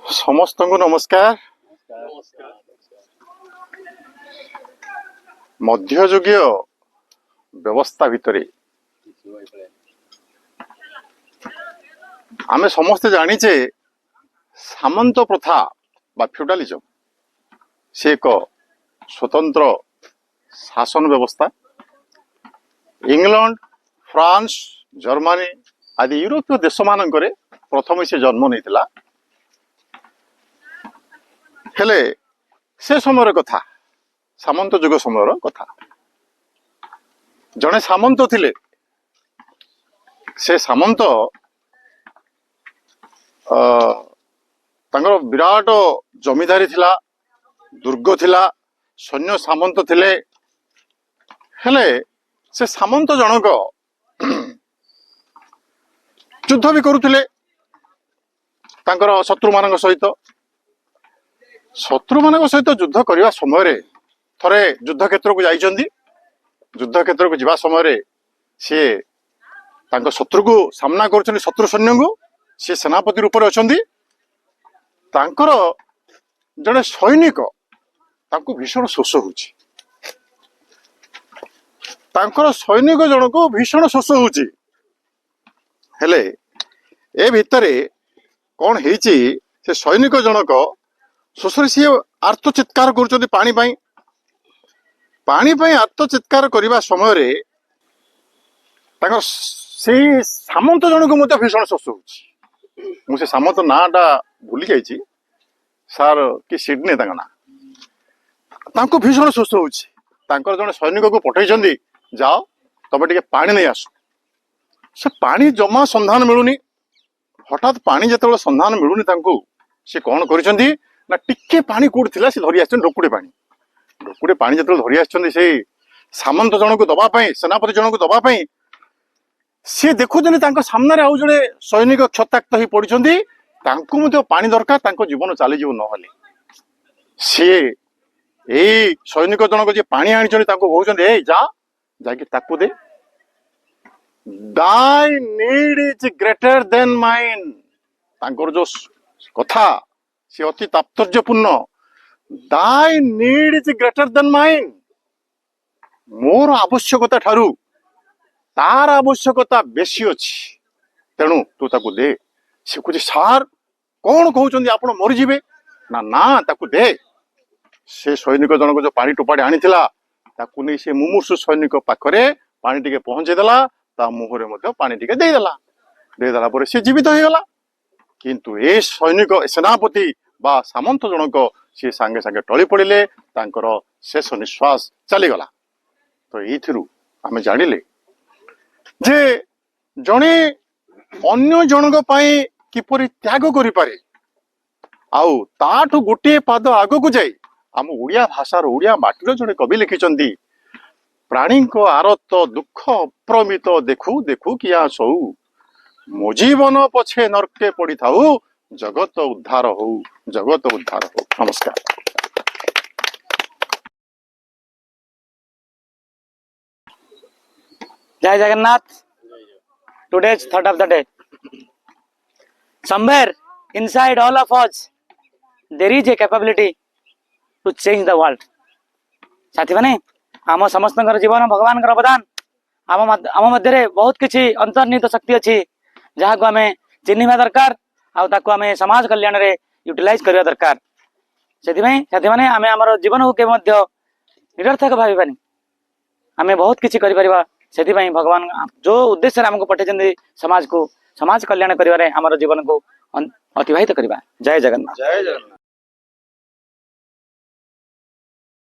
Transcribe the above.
समस्त को नमस्कार। मध्ययुगीय व्यवस्था भितर आमे समस्ते जानिचे सामंत प्रथा बा फ्यूडालिज्म से एक स्वतंत्र शासन व्यवस्था। इंग्लैंड, फ्रांस, जर्मनी आदि यूरोपीय देश मानकरे प्रथम से जन्म नहीं हेले से समय कथा सामंत युग समय कथा। जड़े सामंत थिले से सामंत तांकर विराट जमीदारी थिला, दुर्ग थिला, सैन्य सामंत थिले। हेले से सामंत जनक युद्ध भी करुथिले तांकर शत्रु मान सहित। शत्रु मान सहित युद्ध करने समय थरे युद्ध क्षेत्र को जाइछन्ती। युद्ध क्षेत्र को जीवा समय सी शत्रु को सामना कर शत्रु सैन्य को सी सेनापति रूप में अच्छा तांकर जड़े सैनिक तांको भीषण शोष होची। तांकर सैनिक जन को भीषण शोष होची। हेले ए भितरे कौन हेची से सैनिक जनक शोषरे सी आर्त चित्कार कर पानी आर्त चित्कार करने समय से सामंत जन को भीषण शोष होची। मुझे सामंत नाटा भूली जाइए सार कि सिडनी ना भीषण शोष होची। जड़े सैनिक को पठे जाओ तबे टे पानी नहीं आस। से पानी जमा संधान मिलूनी। हठात पानी जो संधान मिलूनी से कौन कर टिके पानी कौट थी से धरी ढोकुड़े पानी जो धरी से सामंत जन को दवाई सेनापति जन को दवाई सी देखुं सामने आउ जड़े सैनिक क्षताक्त हो पड़ती पानी दरकार जीवन चलीज ना सी यही सैनिक जनक जी पानी आनी कहते जाकि दे Thy need is greater than mine। तांकर जो कथा से अति तात्पर्यपूर्ण। Thy need is greater than mine। मोर आवश्यकता ठारू तार आवश्यकता बेसी अच्छी तेणु तू ताकू दे। से कुछ सार कौन कहते आप मरीजे ना ना ताकू दे। से सैनिक जनक जो पानी टोपाड़ी आनी ताकू नहीं से मुमूर्षु सैनिक पाखरे पानी टिके पहुंचेदेला ता मुहरे मध्य पानी टिके देदेला पर सी जीवित हो गला। किंतु ए सैनिक सेनापति बा सामंत जनक सी सांगे सांगे टली पड़े तांकर शेष निश्वास चलीगला। तो ये आम जानिले जे जड़े अन्य जनक किपरि त्याग करें आउ ताठू गोटे पाद आग को जाए आम ओडिया भाषार ओडिया माटीर जड़े कवि लिखिं प्राणी को आरत दुख अप्रमित देखू देखू किया सौ मो जीवन पछे नरके पड़ी थाऊ जगत उद्धार हो जगत उद्धार हो। नमस्कार। जय Jagannath. Today's thought of the day. Somewhere inside all of us there is a capability to change the world। साथी माने आम समस्त जीवन भगवान अवदान आम मध्य बहुत किसी अंतर्निहित शक्ति अच्छी जहाँ को आम चिन्हवा दरकार आम समाज कल्याण रे यूटिलाइज करवा दरकार। से साथी मैंने आम आम जीवन को के निरर्थक भावी आम बहुत किसी कर भगवान जो उद्देश्य आमको पठे समाज को समाज कल्याण कर जीवन को अतिवाहित करवा। जय जगन्नाथ। जय जगन्नाथ।